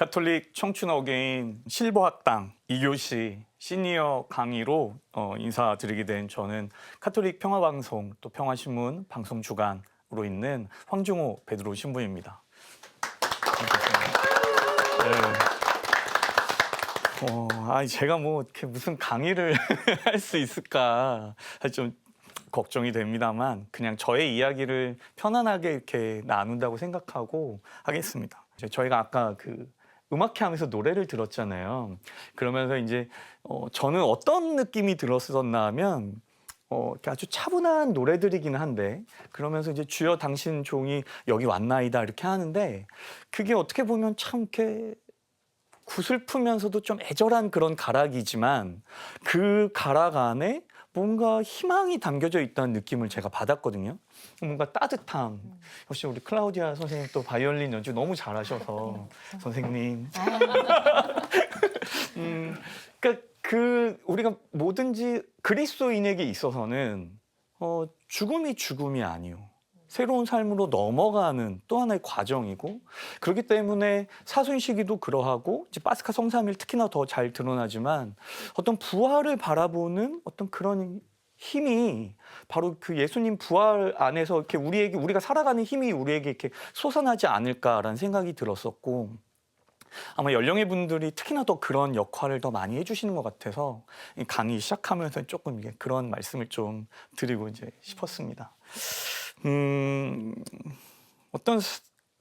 가톨릭 청춘 어게인 실버 학당 2교시 시니어 강의로 인사드리게 된 저는 가톨릭 평화방송 또 평화신문 방송 주간으로 있는 황중호 베드로 신부입니다. 네. 제가 뭐 이렇게 무슨 강의를 할 수 있을까 좀 걱정이 됩니다만 그냥 저의 이야기를 편안하게 이렇게 나눈다고 생각하고 하겠습니다. 저희가 아까 음악회 하면서 노래를 들었잖아요. 그러면서 이제 저는 어떤 느낌이 들었었나 하면 이렇게 아주 차분한 노래들이긴 한데 그러면서 이제 주여 당신 종이 여기 왔나이다 이렇게 하는데 그게 어떻게 보면 참 이렇게 구슬프면서도 좀 애절한 그런 가락이지만 그 가락 안에 뭔가 희망이 담겨져 있다는 느낌을 제가 받았거든요. 뭔가 따뜻함. 역시 우리 클라우디아 선생님 또 바이올린 연주 너무 잘하셔서 선생님. 그러니까 우리가 뭐든지 그리스도인에게 있어서는 죽음이 죽음이 아니요. 새로운 삶으로 넘어가는 또 하나의 과정이고 그렇기 때문에 사순시기도 그러하고 이제 파스카 성삼일 특히나 더 잘 드러나지만 어떤 부활을 바라보는 어떤 그런 힘이 바로 그 예수님 부활 안에서 이렇게 우리가 살아가는 힘이 우리에게 이렇게 솟아나지 않을까라는 생각이 들었었고 아마 연령의 분들이 특히나 더 그런 역할을 더 많이 해주시는 것 같아서 이 강의 시작하면서 조금 그런 말씀을 좀 드리고 이제 싶었습니다. 어떤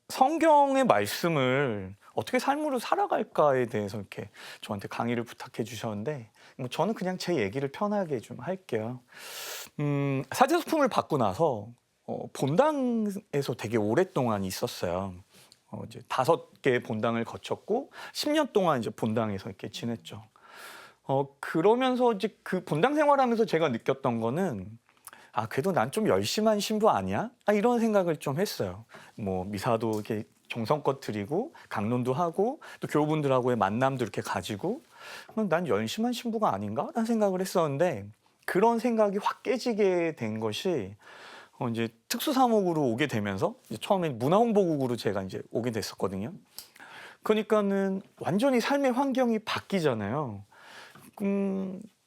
성경의 말씀을 어떻게 삶으로 살아갈까에 대해서 이렇게 저한테 강의를 부탁해 주셨는데 뭐 저는 그냥 제 얘기를 편하게 좀 할게요. 사제소품을 받고 나서 본당에서 되게 오랫동안 있었어요. 이제 5개 본당을 거쳤고 10년 동안 이제 본당에서 이렇게 지냈죠. 그러면서 이제 그 본당 생활하면서 제가 느꼈던 거는 그래도 난 좀 열심한 신부 아니야? 이런 생각을 좀 했어요. 뭐 미사도 이렇게 정성껏 드리고 강론도 하고 또 교우분들하고의 만남도 이렇게 가지고 난 열심한 신부가 아닌가? 라는 생각을 했었는데 그런 생각이 확 깨지게 된 것이 이제 특수사목으로 오게 되면서 이제 처음에 문화홍보국으로 제가 이제 오게 됐었거든요. 그러니까는 완전히 삶의 환경이 바뀌잖아요.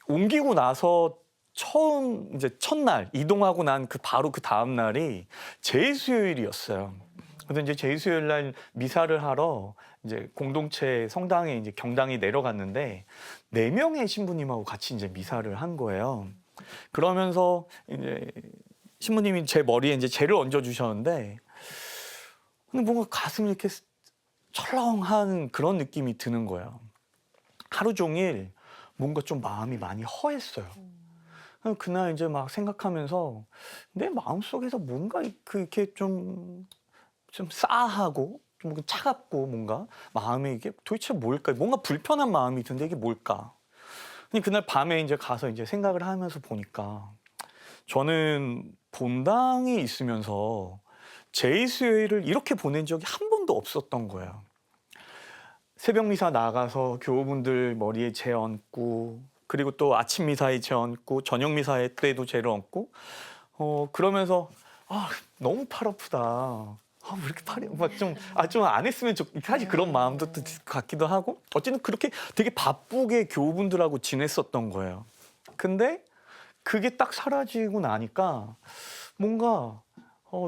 옮기고 나서 처음 이제 첫날 이동하고 난 바로 그 다음 날이 제수요일이었어요. 그래서 이제 제수요일 날 미사를 하러 이제 공동체 성당에 이제 경당에 내려갔는데 4명의 신부님하고 같이 이제 미사를 한 거예요. 그러면서 이제 신부님이 제 머리에 이제 재를 얹어 주셨는데 근데 뭔가 가슴이 이렇게 철렁한 그런 느낌이 드는 거예요. 하루 종일 뭔가 좀 마음이 많이 허했어요. 그날 이제 막 생각하면서 내 마음속에서 뭔가 이렇게 좀 싸하고 좀 차갑고 뭔가 마음에 이게 도대체 뭘까? 뭔가 불편한 마음이 드는데 이게 뭘까? 근데 그날 밤에 이제 가서 이제 생각을 하면서 보니까 저는 본당에 있으면서 제수요일을 이렇게 보낸 적이 한 번도 없었던 거예요. 새벽 미사 나가서 교우분들 머리에 재 얹고 그리고 또 아침 미사에 재 얹고 저녁 미사 때도 재를 얹고 그러면서 너무 팔 아프다. 왜 이렇게 팔이 좀 안 했으면 사실 그런 마음도 같기도 하고 어쨌든 그렇게 되게 바쁘게 교우분들하고 지냈었던 거예요. 근데 그게 딱 사라지고 나니까 뭔가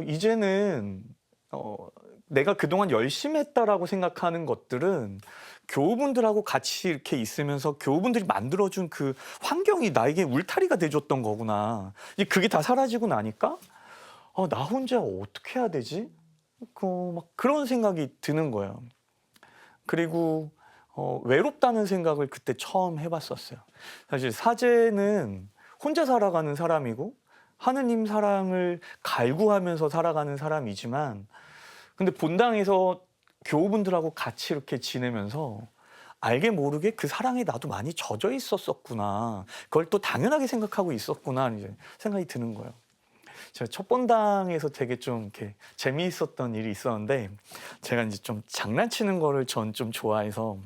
이제는 내가 그동안 열심히 했다라고 생각하는 것들은 교우분들하고 같이 이렇게 있으면서 교우분들이 만들어준 그 환경이 나에게 울타리가 돼줬던 거구나. 이제 그게 다 사라지고 나니까 나 혼자 어떻게 해야 되지? 막 그런 생각이 드는 거예요. 그리고 외롭다는 생각을 그때 처음 해봤었어요. 사실 사제는 혼자 살아가는 사람이고 하느님 사랑을 갈구하면서 살아가는 사람이지만 근데 본당에서 교우분들하고 같이 이렇게 지내면서 알게 모르게 그 사랑에 나도 많이 젖어 있었구나. 그걸 또 당연하게 생각하고 있었구나 이제 생각이 드는 거예요. 제가 첫 본당에서 되게 좀 이렇게 재미있었던 일이 있었는데 제가 이제 좀 장난치는 거를 전 좀 좋아해서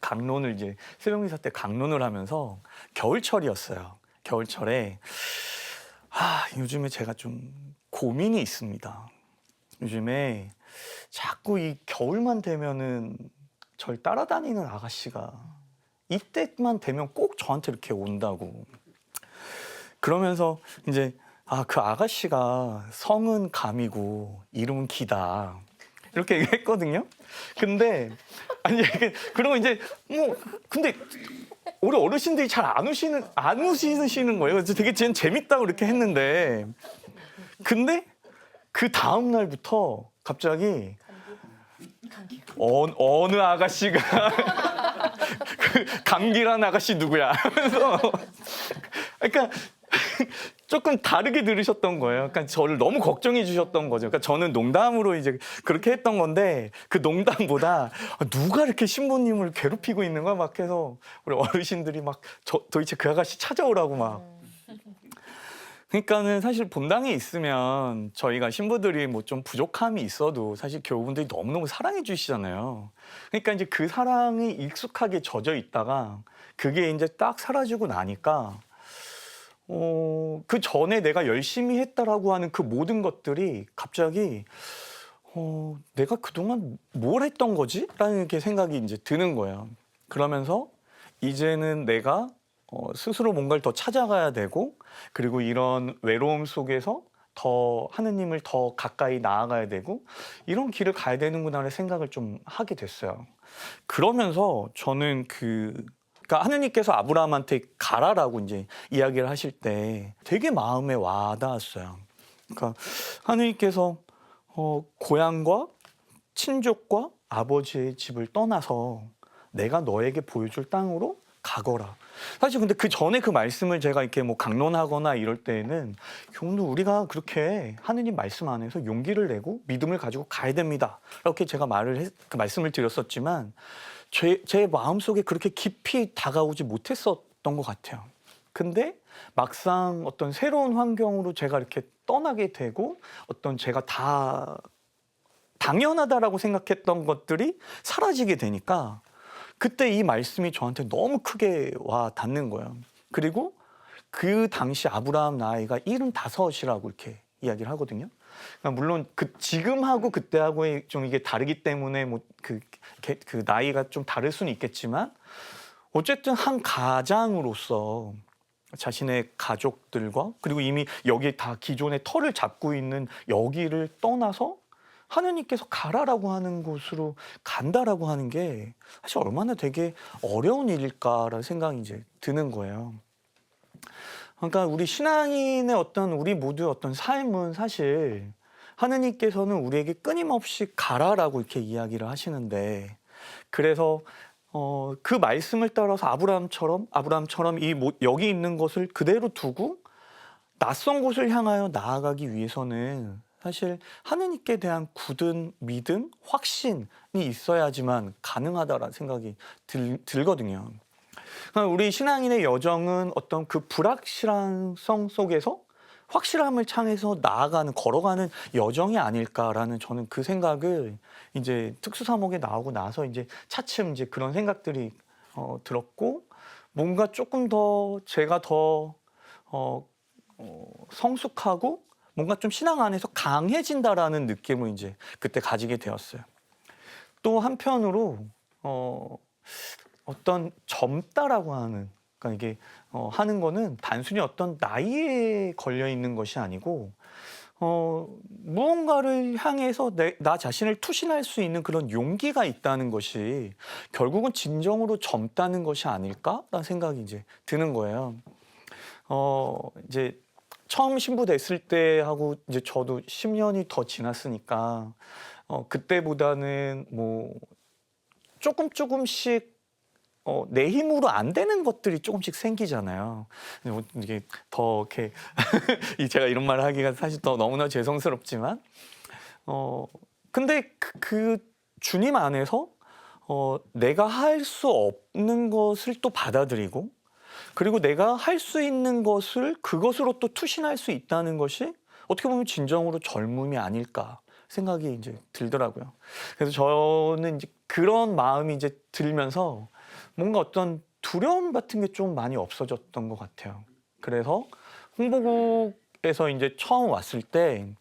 강론을 이제 새벽미사 때 강론을 하면서 겨울철이었어요. 겨울철에 요즘에 제가 좀 고민이 있습니다. 요즘에 자꾸 이 겨울만 되면은 절 따라다니는 아가씨가 이때만 되면 꼭 저한테 이렇게 온다고. 그러면서 이제 그 아가씨가 성은 감이고 이름은 기다. 이렇게 얘기했거든요. 근데 아니 그러면 이제 뭐 근데 우리 어르신들이 잘 안 우시는 거예요. 그래서 되게 재밌다고 이렇게 했는데 근데 그 다음 날부터 갑자기 어느 아가씨가 그 감기란 아가씨 누구야 하면서 그러니까 조금 다르게 들으셨던 거예요. 그러니까 저를 너무 걱정해 주셨던 거죠. 그러니까 저는 농담으로 이제 그렇게 했던 건데 그 농담보다 누가 이렇게 신부님을 괴롭히고 있는 거야 막 해서 우리 어르신들이 막 도대체 그 아가씨 찾아오라고 막. 그러니까는 사실 본당에 있으면 저희가 신부들이 뭐 좀 부족함이 있어도 사실 교우분들이 너무너무 사랑해 주시잖아요. 그러니까 이제 그 사랑이 익숙하게 젖어 있다가 그게 이제 딱 사라지고 나니까 그 전에 내가 열심히 했다라고 하는 그 모든 것들이 갑자기 내가 그동안 뭘 했던 거지? 라는 게 생각이 이제 드는 거예요. 그러면서 이제는 내가 스스로 뭔가를 더 찾아가야 되고 그리고 이런 외로움 속에서 더 하느님을 더 가까이 나아가야 되고 이런 길을 가야 되는구나라는 생각을 좀 하게 됐어요. 그러면서 저는 그러니까 하느님께서 아브라함한테 가라라고 이제 이야기를 하실 때 되게 마음에 와닿았어요. 그러니까 하느님께서 고향과 친족과 아버지의 집을 떠나서 내가 너에게 보여줄 땅으로 가거라. 사실 근데 그 전에 그 말씀을 제가 이렇게 뭐 강론하거나 이럴 때에는 교우들 우리가 그렇게 하느님 말씀 안에서 용기를 내고 믿음을 가지고 가야 됩니다. 이렇게 제가 그 말씀을 드렸었지만 제 마음속에 그렇게 깊이 다가오지 못했었던 것 같아요. 근데 막상 어떤 새로운 환경으로 제가 이렇게 떠나게 되고 어떤 제가 다 당연하다라고 생각했던 것들이 사라지게 되니까 그때 이 말씀이 저한테 너무 크게 와 닿는 거예요. 그리고 그 당시 아브라함 나이가 75이라고 이렇게 이야기를 하거든요. 그러니까 물론 지금하고 그때하고의 좀 이게 다르기 때문에 뭐 그 나이가 좀 다를 수는 있겠지만 어쨌든 한 가장으로서 자신의 가족들과 그리고 이미 여기 다 기존의 터를 잡고 있는 여기를 떠나서 하느님께서 가라라고 하는 곳으로 간다라고 하는 게 사실 얼마나 되게 어려운 일일까라는 생각이 이제 드는 거예요. 그러니까 우리 신앙인의 우리 모두의 어떤 삶은 사실 하느님께서는 우리에게 끊임없이 가라라고 이렇게 이야기를 하시는데 그래서 그 말씀을 따라서 아브라함처럼 여기 있는 것을 그대로 두고 낯선 곳을 향하여 나아가기 위해서는 사실 하느님께 대한 굳은 믿음, 확신이 있어야지만 가능하다라는 생각이 들거든요. 그러니까 우리 신앙인의 여정은 어떤 그 불확실성 속에서 확실함을 향해서 걸어가는 여정이 아닐까라는 저는 그 생각을 이제 특수사목에 나오고 나서 이제 차츰 이제 그런 생각들이 들었고 뭔가 조금 더 제가 더 성숙하고 뭔가 좀 신앙 안에서 강해진다라는 느낌을 이제 그때 가지게 되었어요. 또 한편으로 어떤 젊다라고 하는 그러니까 이게 하는 거는 단순히 어떤 나이에 걸려 있는 것이 아니고 무언가를 향해서 나 자신을 투신할 수 있는 그런 용기가 있다는 것이 결국은 진정으로 젊다는 것이 아닐까라는 생각이 이제 드는 거예요. 이제 처음 신부 됐을 때 하고 이제 저도 10년이 더 지났으니까 그때보다는 뭐 조금씩 내 힘으로 안 되는 것들이 조금씩 생기잖아요. 이게 더 이렇게 제가 이런 말을 하기가 사실 더 너무나 죄송스럽지만 근데 그 주님 안에서 내가 할 수 없는 것을 또 받아들이고 그리고 내가 할 수 있는 것을 그것으로 또 투신할 수 있다는 것이 어떻게 보면 진정으로 젊음이 아닐까 생각이 이제 들더라고요. 그래서 저는 이제 그런 마음이 이제 들면서 뭔가 어떤 두려움 같은 게 좀 많이 없어졌던 것 같아요. 그래서 홍보국에서 이제 처음 왔을 때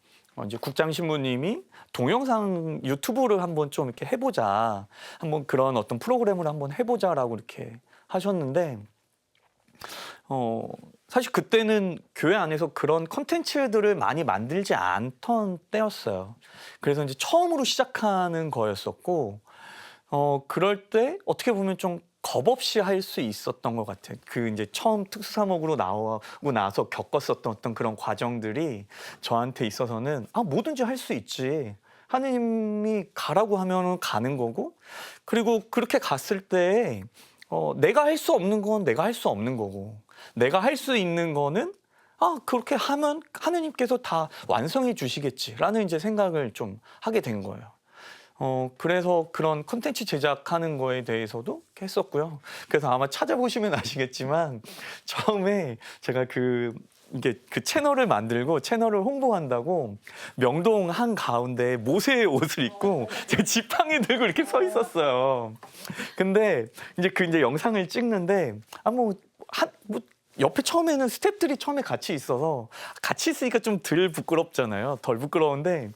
이제 국장신부님이 동영상 유튜브를 한번 좀 이렇게 해보자, 한번 그런 어떤 프로그램을 한번 해보자라고 이렇게 하셨는데, 사실 그때는 교회 안에서 그런 컨텐츠들을 많이 만들지 않던 때였어요. 그래서 이제 처음으로 시작하는 거였었고, 그럴 때 어떻게 보면 좀 겁 없이 할 수 있었던 것 같아요. 그 이제 처음 특수사목으로 나오고 나서 겪었었던 어떤 그런 과정들이 저한테 있어서는 뭐든지 할 수 있지. 하느님이 가라고 하면 가는 거고, 그리고 그렇게 갔을 때 내가 할 수 없는 건 내가 할 수 없는 거고, 내가 할 수 있는 거는 그렇게 하면 하느님께서 다 완성해 주시겠지라는 이제 생각을 좀 하게 된 거예요. 그래서 그런 콘텐츠 제작하는 거에 대해서도 했었고요. 그래서 아마 찾아보시면 아시겠지만 처음에 제가 이게 그 채널을 만들고 채널을 홍보한다고 명동 한 가운데 모세의 옷을 입고 제가 지팡이 들고 이렇게 서 있었어요. 근데 이제 영상을 찍는데 뭐 옆에 처음에는 스태프들이 처음에 같이 있어서 같이 있으니까 좀 덜 부끄럽잖아요. 덜 부끄러운데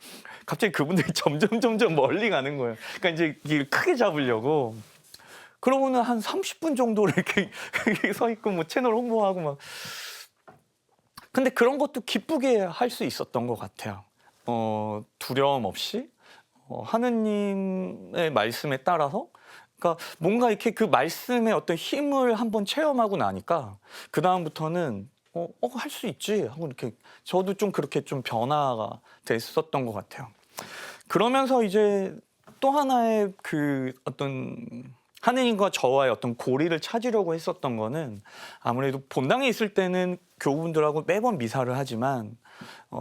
갑자기 그분들이 점점 멀리 가는 거예요. 그러니까 이제 이걸 크게 잡으려고. 그러고는 한 30분 정도를 이렇게 서 있고 뭐 채널 홍보하고 막. 근데 그런 것도 기쁘게 할 수 있었던 것 같아요. 두려움 없이 하느님의 말씀에 따라서, 그러니까 뭔가 이렇게 그 말씀의 어떤 힘을 한번 체험하고 나니까 그 다음부터는 할 수 있지 하고 이렇게 저도 좀 그렇게 좀 변화가 됐었던 것 같아요. 그러면서 이제 또 하나의 그 어떤 하느님과 저와의 어떤 고리를 찾으려고 했었던 거는, 아무래도 본당에 있을 때는 교우분들하고 매번 미사를 하지만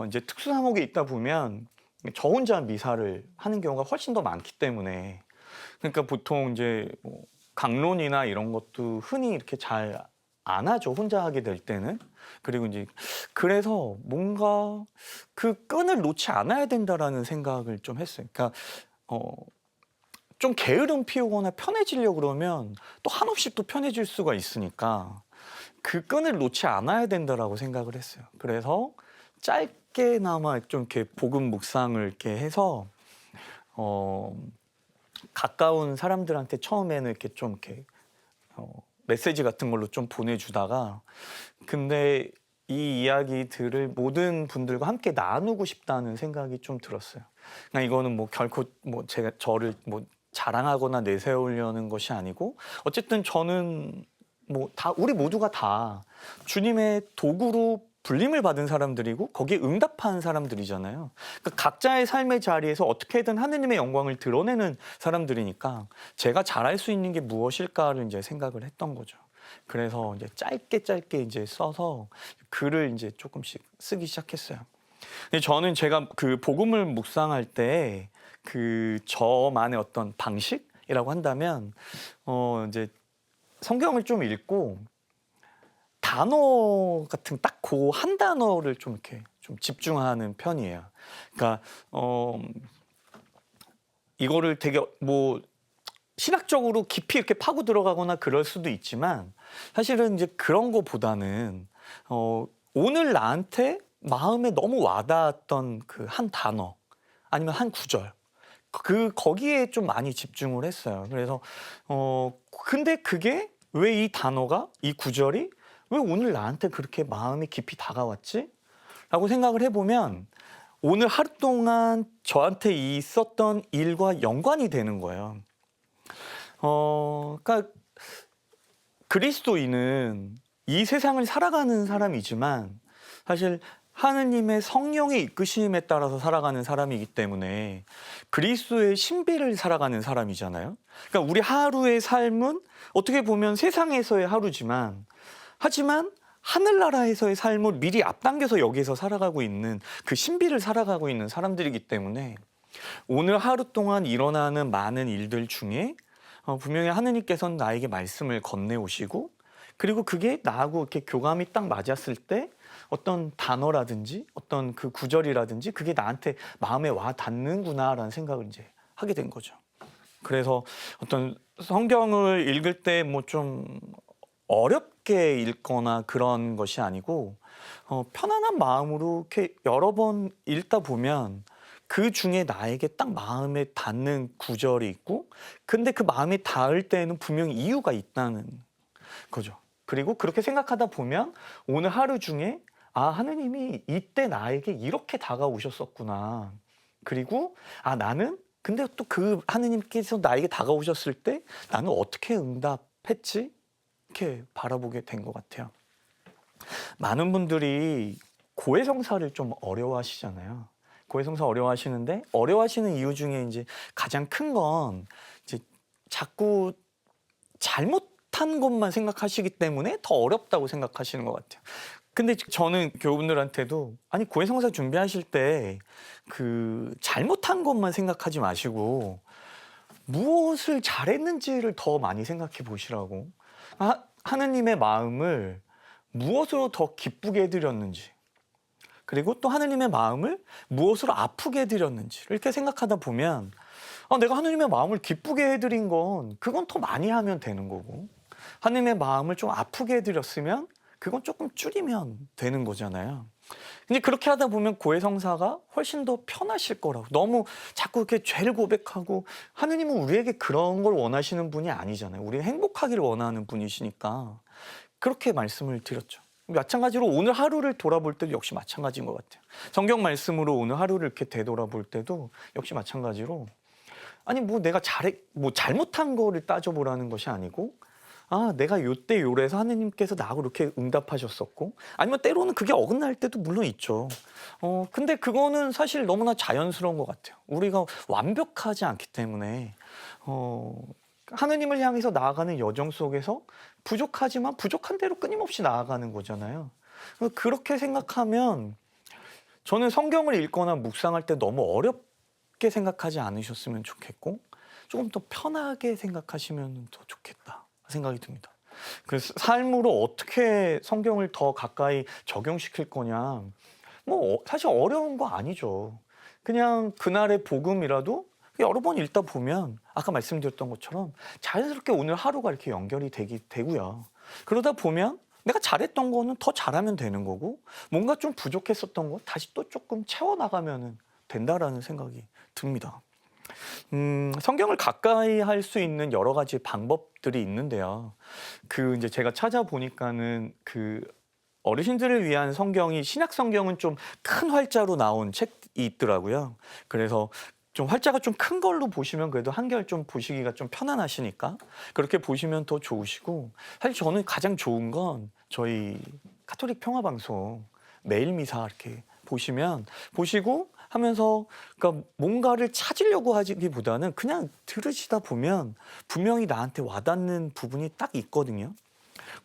이제 특수사목에 있다 보면 저 혼자 미사를 하는 경우가 훨씬 더 많기 때문에, 그러니까 보통 이제 뭐 강론이나 이런 것도 흔히 이렇게 잘 안 하죠, 혼자 하게 될 때는. 그리고 이제 그래서 뭔가 그 끈을 놓지 않아야 된다라는 생각을 좀 했어요. 그러니까 좀 게으름 피우거나 편해지려고 그러면 또 한없이 또 편해질 수가 있으니까 그 끈을 놓지 않아야 된다라고 생각을 했어요. 그래서 짧게나마 좀 이렇게 복음 묵상을 이렇게 해서 가까운 사람들한테 처음에는 이렇게 좀 이렇게 메시지 같은 걸로 좀 보내주다가, 근데 이 이야기들을 모든 분들과 함께 나누고 싶다는 생각이 좀 들었어요. 그러니까 이거는 뭐 결코 뭐 제가 저를 뭐 자랑하거나 내세우려는 것이 아니고, 어쨌든 저는 뭐 우리 모두가 다 주님의 도구로 불림을 받은 사람들이고 거기에 응답한 사람들이잖아요. 그러니까 각자의 삶의 자리에서 어떻게든 하느님의 영광을 드러내는 사람들이니까 제가 잘할 수 있는 게 무엇일까를 이제 생각을 했던 거죠. 그래서 이제 짧게 이제 써서 글을 이제 조금씩 쓰기 시작했어요. 근데 저는 제가 그 복음을 묵상할 때 그 저만의 어떤 방식이라고 한다면 이제 성경을 좀 읽고 단어 같은 딱 그 한 단어를 좀 이렇게 좀 집중하는 편이에요. 그러니까 이거를 되게 뭐 신학적으로 깊이 이렇게 파고 들어가거나 그럴 수도 있지만, 사실은 이제 그런 거보다는 오늘 나한테 마음에 너무 와닿았던 그 한 단어 아니면 한 구절, 거기에 좀 많이 집중을 했어요. 그래서 근데 그게 왜 이 단어가, 이 구절이 왜 오늘 나한테 그렇게 마음이 깊이 다가왔지? 라고 생각을 해보면 오늘 하루 동안 저한테 있었던 일과 연관이 되는 거예요. 그러니까 그리스도인은 이 세상을 살아가는 사람이지만 사실 하느님의 성령의 이끄심에 따라서 살아가는 사람이기 때문에 그리스도의 신비를 살아가는 사람이잖아요. 그러니까 우리 하루의 삶은 어떻게 보면 세상에서의 하루지만, 하지만 하늘나라에서의 삶을 미리 앞당겨서 여기서 살아가고 있는 그 신비를 살아가고 있는 사람들이기 때문에 오늘 하루 동안 일어나는 많은 일들 중에 분명히 하느님께서는 나에게 말씀을 건네오시고, 그리고 그게 나하고 이렇게 교감이 딱 맞았을 때 어떤 단어라든지 어떤 그 구절이라든지 그게 나한테 마음에 와 닿는구나라는 생각을 이제 하게 된 거죠. 그래서 어떤 성경을 읽을 때 뭐 좀 어렵게 읽거나 그런 것이 아니고 편안한 마음으로 이렇게 여러 번 읽다 보면 그 중에 나에게 딱 마음에 닿는 구절이 있고 근데 그 마음에 닿을 때에는 분명히 이유가 있다는 거죠. 그리고 그렇게 생각하다 보면 오늘 하루 중에 아, 하느님이 이때 나에게 이렇게 다가오셨었구나. 그리고 아, 나는 근데 또 그 하느님께서 나에게 다가오셨을 때 나는 어떻게 응답했지? 이렇게 바라보게 된 것 같아요. 많은 분들이 고해성사를 좀 어려워하시잖아요. 고해성사 어려워하시는데 어려워하시는 이유 중에 이제 가장 큰 건 이제 자꾸 잘못한 것만 생각하시기 때문에 더 어렵다고 생각하시는 것 같아요. 근데 저는 교우분들한테도 아니 고해성사 준비하실 때 그 잘못한 것만 생각하지 마시고 무엇을 잘했는지를 더 많이 생각해 보시라고. 하느님의 마음을 무엇으로 더 기쁘게 해드렸는지 그리고 또 하느님의 마음을 무엇으로 아프게 해드렸는지 이렇게 생각하다 보면 내가 하느님의 마음을 기쁘게 해드린 건 그건 더 많이 하면 되는 거고 하느님의 마음을 좀 아프게 해드렸으면 그건 조금 줄이면 되는 거잖아요. 근데 그렇게 하다 보면 고해성사가 훨씬 더 편하실 거라고. 너무 자꾸 이렇게 죄를 고백하고 하느님은 우리에게 그런 걸 원하시는 분이 아니잖아요. 우리는 행복하기를 원하는 분이시니까 그렇게 말씀을 드렸죠. 마찬가지로 오늘 하루를 돌아볼 때도 역시 마찬가지인 것 같아요. 성경 말씀으로 오늘 하루를 이렇게 되돌아볼 때도 역시 마찬가지로 아니 뭐 내가 잘못한 거를 따져보라는 것이 아니고 내가 요때 요래서 하느님께서 나하고 이렇게 응답하셨었고 아니면 때로는 그게 어긋날 때도 물론 있죠. 근데 그거는 사실 너무나 자연스러운 것 같아요. 우리가 완벽하지 않기 때문에 하느님을 향해서 나아가는 여정 속에서 부족하지만 부족한 대로 끊임없이 나아가는 거잖아요. 그렇게 생각하면 저는 성경을 읽거나 묵상할 때 너무 어렵게 생각하지 않으셨으면 좋겠고 조금 더 편하게 생각하시면 더 좋겠다 생각이 듭니다. 그래서 삶으로 어떻게 성경을 더 가까이 적용시킬 거냐 뭐 사실 어려운 거 아니죠. 그냥 그날의 복음이라도 여러 번 읽다 보면 아까 말씀드렸던 것처럼 자연스럽게 오늘 하루가 이렇게 연결이 되고요. 그러다 보면 내가 잘했던 거는 더 잘하면 되는 거고 뭔가 좀 부족했었던 거 다시 또 조금 채워나가면 된다라는 생각이 듭니다. 성경을 가까이 할 수 있는 여러 가지 방법들이 있는데요. 이제 제가 찾아보니까는 어르신들을 위한 성경이 신약 성경은 좀 큰 활자로 나온 책이 있더라고요. 그래서 좀 활자가 좀 큰 걸로 보시면 그래도 한결 좀 보시기가 좀 편안하시니까 그렇게 보시면 더 좋으시고 사실 저는 가장 좋은 건 저희 가톨릭 평화방송 매일 미사 이렇게 보시고 하면서 그러니까 뭔가를 찾으려고 하기보다는 그냥 들으시다 보면 분명히 나한테 와닿는 부분이 딱 있거든요.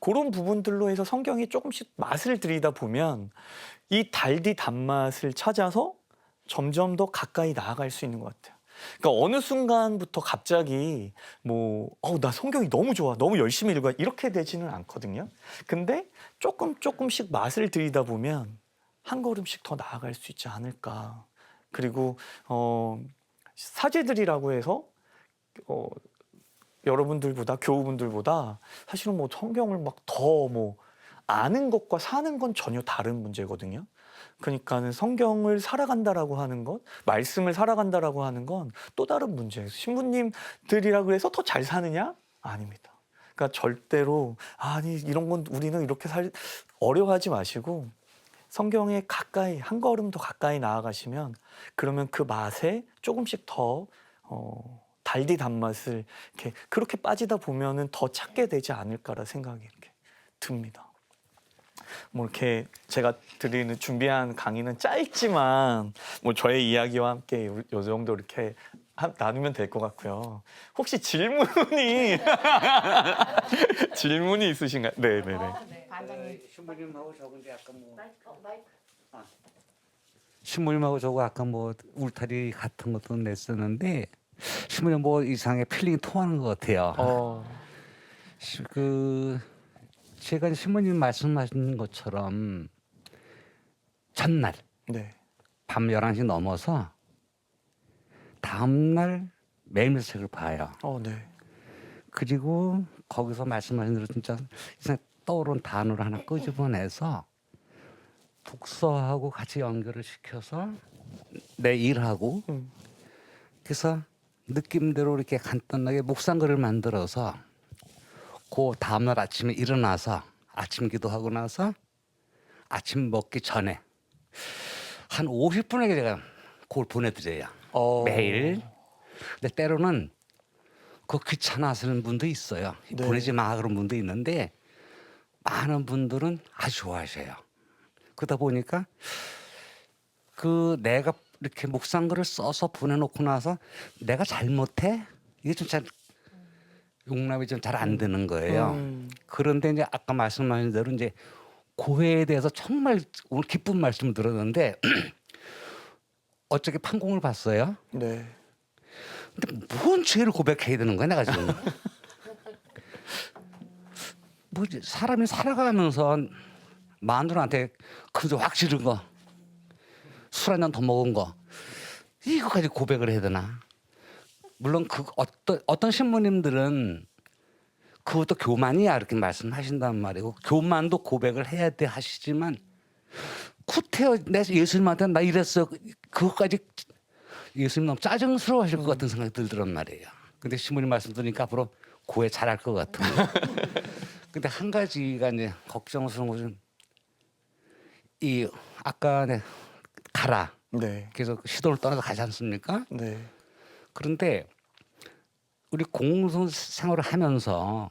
그런 부분들로 해서 성경이 조금씩 맛을 들이다 보면 이 달디 단맛을 찾아서 점점 더 가까이 나아갈 수 있는 것 같아요. 그러니까 어느 순간부터 갑자기 나 성경이 너무 좋아, 너무 열심히 읽어 이렇게 되지는 않거든요. 근데 조금씩 맛을 들이다 보면 한 걸음씩 더 나아갈 수 있지 않을까. 그리고 사제들이라고 해서 여러분들보다 교우분들보다 사실은 성경을 막 더 아는 것과 사는 건 전혀 다른 문제거든요. 그러니까는 성경을 살아간다라고 하는 것, 말씀을 살아간다라고 하는 건 또 다른 문제예요. 신부님들이라고 해서 더 잘 사느냐? 아닙니다. 그러니까 절대로 아니 이런 건 우리는 이렇게 어려워하지 마시고 성경에 가까이 한 걸음 더 가까이 나아가시면 그러면 그 맛에 조금씩 더 달디 단맛을 그렇게 빠지다 보면은 더 찾게 되지 않을까라 생각이 이렇게 듭니다. 이렇게 제가 준비한 강의는 짧지만 저의 이야기와 함께 요 정도 이렇게 나누면 될 것 같고요. 혹시 질문이 있으신가요? 네네네. 신부님하고 저건데 아까 신부님하고 저거 아까 울타리 같은 것도 냈었는데 신부님 이상하게 필링이 통하는 것 같아요. 제가 신부님 말씀하신 것처럼 전날 밤 11시 넘어서 다음날 매일매책을 봐요. 그리고 거기서 말씀하신 대로 진짜 떠오른 단어를 하나 끄집어내서 독서하고 같이 연결을 시켜서 내 일하고 그래서 느낌대로 이렇게 간단하게 묵상글을 만들어서 그 다음날 아침에 일어나서 아침 기도하고 나서 아침 먹기 전에 한 50분에게 제가 그걸 보내드려요. 매일. 근데 때로는 그 귀찮아하시는 분도 있어요. 네. 보내지 마 그런 분도 있는데 많은 분들은 아주 좋아하셔요. 그러다 보니까 그 내가 이렇게 묵상글을 써서 보내놓고 나서 내가 잘못해? 이게 좀 잘 용납이 좀 잘 안 되는 거예요. 그런데 이제 아까 말씀하신 대로 이제 고해에 대해서 정말 오늘 기쁜 말씀을 들었는데 어저께 판공을 봤어요. 네. 근데 뭔 죄를 고백해야 되는 거야 내가 지금. 뭐지 사람이 살아가면서 마누라한테 그저 확 지른 거, 술 한 잔 더 먹은 거 이거까지 고백을 해야 되나? 물론 그 어떤 신부님들은 그것도 교만이야 이렇게 말씀하신단 말이고 교만도 고백을 해야 돼 하시지만 구태여 내 예수님한테 나 이랬어 그것까지 예수님 너무 짜증스러워하실 것 같은 생각이 들더란 말이에요. 근데 신부님 말씀 들으니까 앞으로 고해 잘할 것 같은. 근데 한 가지가 이제 걱정스러운 것은 이 아까 가라. 네. 그래서 시도를 떠나서 가지 않습니까? 네. 그런데 우리 공동 생활을 하면서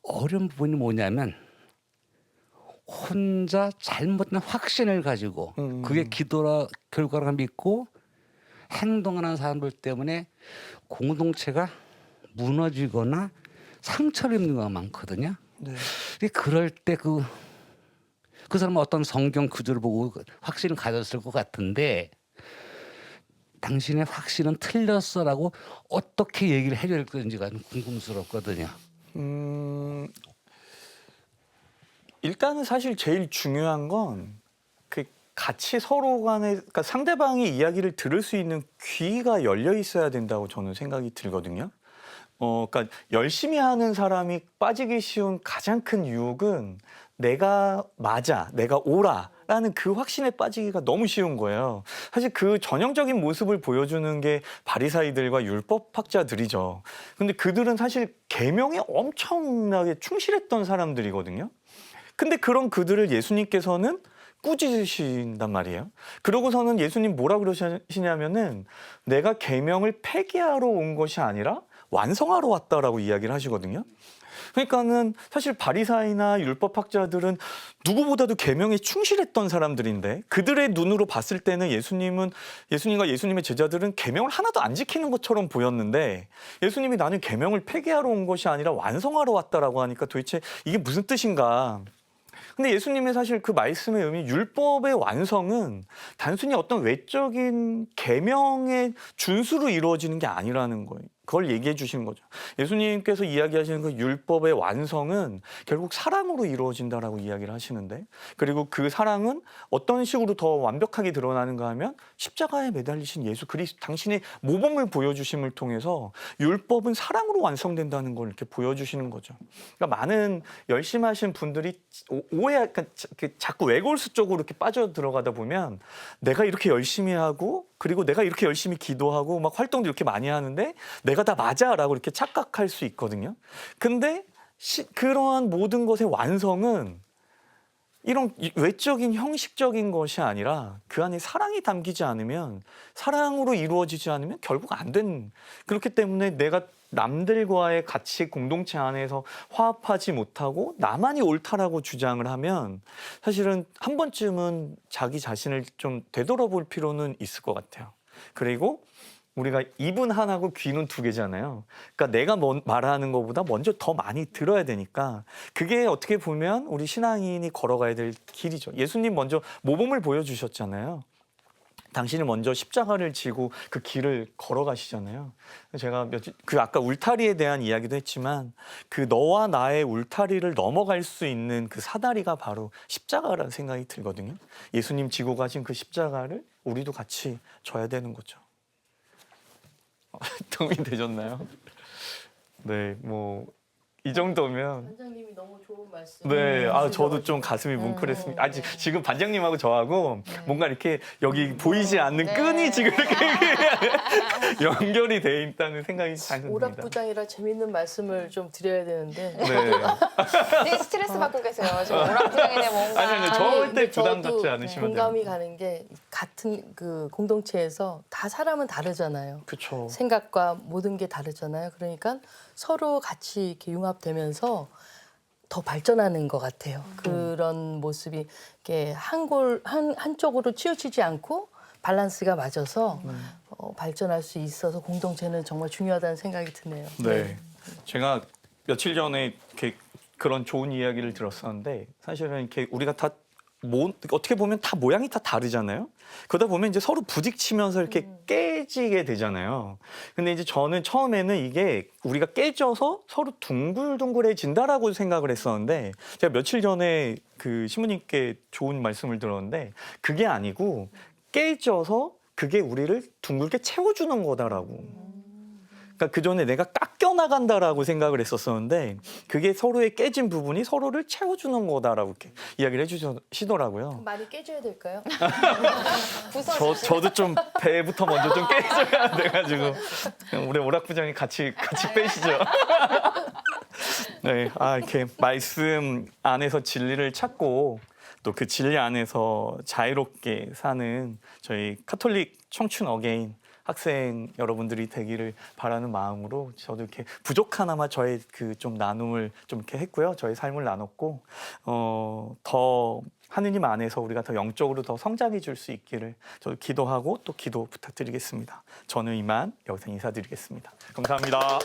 어려운 부분이 뭐냐면 혼자 잘못된 확신을 가지고 그게 기도라 결과라 믿고 행동하는 사람들 때문에 공동체가 무너지거나 상처를 입는 경우가 많거든요. 네. 근데 그럴 때 그 사람은 어떤 성경 구절을 보고 확신을 가졌을 것 같은데 당신의 확신은 틀렸어라고 어떻게 얘기를 해줘야 될 건지가 궁금스럽거든요. 일단은 사실 제일 중요한 건 그 같이 서로 간에 그러니까 상대방의 이야기를 들을 수 있는 귀가 열려 있어야 된다고 저는 생각이 들거든요. 그러니까 열심히 하는 사람이 빠지기 쉬운 가장 큰 유혹은 내가 맞아, 내가 옳아라는 그 확신에 빠지기가 너무 쉬운 거예요. 사실 그 전형적인 모습을 보여주는 게 바리사이들과 율법학자들이죠. 근데 그들은 사실 계명에 엄청나게 충실했던 사람들이거든요. 근데 그런 그들을 예수님께서는 꾸짖으신단 말이에요. 그러고서는 예수님 뭐라 그러시냐면은 내가 계명을 폐기하러 온 것이 아니라 완성하러 왔다라고 이야기를 하시거든요. 그러니까는 사실 바리사이나 율법학자들은 누구보다도 계명에 충실했던 사람들인데 그들의 눈으로 봤을 때는 예수님과 예수님의 제자들은 계명을 하나도 안 지키는 것처럼 보였는데 예수님이 나는 계명을 폐기하러 온 것이 아니라 완성하러 왔다라고 하니까 도대체 이게 무슨 뜻인가? 근데 예수님의 사실 그 말씀의 의미, 율법의 완성은 단순히 어떤 외적인 계명의 준수로 이루어지는 게 아니라는 거예요. 그걸 얘기해 주시는 거죠. 예수님께서 이야기하시는 그 율법의 완성은 결국 사랑으로 이루어진다라고 이야기를 하시는데, 그리고 그 사랑은 어떤 식으로 더 완벽하게 드러나는가 하면 십자가에 매달리신 예수 그리스도 당신의 모범을 보여주심을 통해서 율법은 사랑으로 완성된다는 걸 이렇게 보여주시는 거죠. 그러니까 많은 열심히 하신 분들이 오해할까 자꾸 외골수 쪽으로 이렇게 빠져 들어가다 보면 내가 이렇게 열심히 하고 그리고 내가 이렇게 열심히 기도하고 막 활동도 이렇게 많이 하는데 내가 다 맞아라고 이렇게 착각할 수 있거든요. 근데 그러한 모든 것의 완성은 이런 외적인 형식적인 것이 아니라 그 안에 사랑이 담기지 않으면 사랑으로 이루어지지 않으면 결국 안 되는 그렇기 때문에 내가 남들과의 가치 공동체 안에서 화합하지 못하고 나만이 옳다라고 주장을 하면 사실은 한 번쯤은 자기 자신을 좀 되돌아볼 필요는 있을 것 같아요. 그리고 우리가 입은 하나고 귀는 두 개잖아요. 그러니까 내가 말하는 것보다 먼저 더 많이 들어야 되니까 그게 어떻게 보면 우리 신앙인이 걸어가야 될 길이죠. 예수님 먼저 모범을 보여주셨잖아요. 당신이 먼저 십자가를 지고 그 길을 걸어가시잖아요. 제가 아까 울타리에 대한 이야기도 했지만 그 너와 나의 울타리를 넘어갈 수 있는 그 사다리가 바로 십자가라는 생각이 들거든요. 예수님 지고 가신 그 십자가를 우리도 같이 져야 되는 거죠. 도움이 되셨나요? 네, 뭐 이 정도면 원장님이 너무 좋은 말씀. 네, 저도 좀 가슴이 뭉클했습니다. 아직 지금 반장님하고 저하고 뭔가 이렇게 여기 보이지 않는 네. 끈이 지금 이렇게 연결이 돼 있다는 생각이 잘 듭니다. 오락부장이라 재밌는 말씀을 좀 드려야 되는데. 네. 되게 스트레스 받고 계세요. 지금 오락부장이네 뭔가. 아니요, 절대 근데 부담 저도 갖지 않으시면 공감이 됩니다. 가는 게 같은 그 공동체에서 다 사람은 다르잖아요. 그렇죠. 생각과 모든 게 다르잖아요. 그러니까 서로 같이 이렇게 융합되면서 더 발전하는 것 같아요. 그런 모습이 이렇게 한쪽으로 치우치지 않고 밸런스가 맞아서 발전할 수 있어서 공동체는 정말 중요하다는 생각이 드네요. 네. 제가 며칠 전에 이렇게 그런 좋은 이야기를 들었었는데 사실은 이렇게 우리가 다 어떻게 보면 다 모양이 다 다르잖아요. 그러다 보면 이제 서로 부딪히면서 이렇게 깨지게 되잖아요. 근데 이제 저는 처음에는 이게 우리가 깨져서 서로 둥글둥글해진다라고 생각을 했었는데 제가 며칠 전에 그 신부님께 좋은 말씀을 들었는데 그게 아니고 깨져서 그게 우리를 둥글게 채워주는 거다라고. 그러니까 그 전에 내가 깎여 나간다라고 생각을 했었었는데 그게 서로의 깨진 부분이 서로를 채워주는 거다라고 이렇게 이야기를 해주시더라고요. 많이 깨줘야 될까요? 저도 좀 배부터 먼저 좀 깨져야 돼가지고 그냥 우리 오락부장이 같이 빼시죠. 네, 이렇게 말씀 안에서 진리를 찾고 또 그 진리 안에서 자유롭게 사는 저희 카톨릭 청춘 어게인 학생 여러분들이 되기를 바라는 마음으로 저도 이렇게 부족하나마 저의 그 좀 나눔을 좀 이렇게 했고요. 저의 삶을 나눴고 더 하느님 안에서 우리가 더 영적으로 더 성장해 줄 수 있기를 저도 기도하고 또 기도 부탁드리겠습니다. 저는 이만 여기서 인사드리겠습니다. 감사합니다.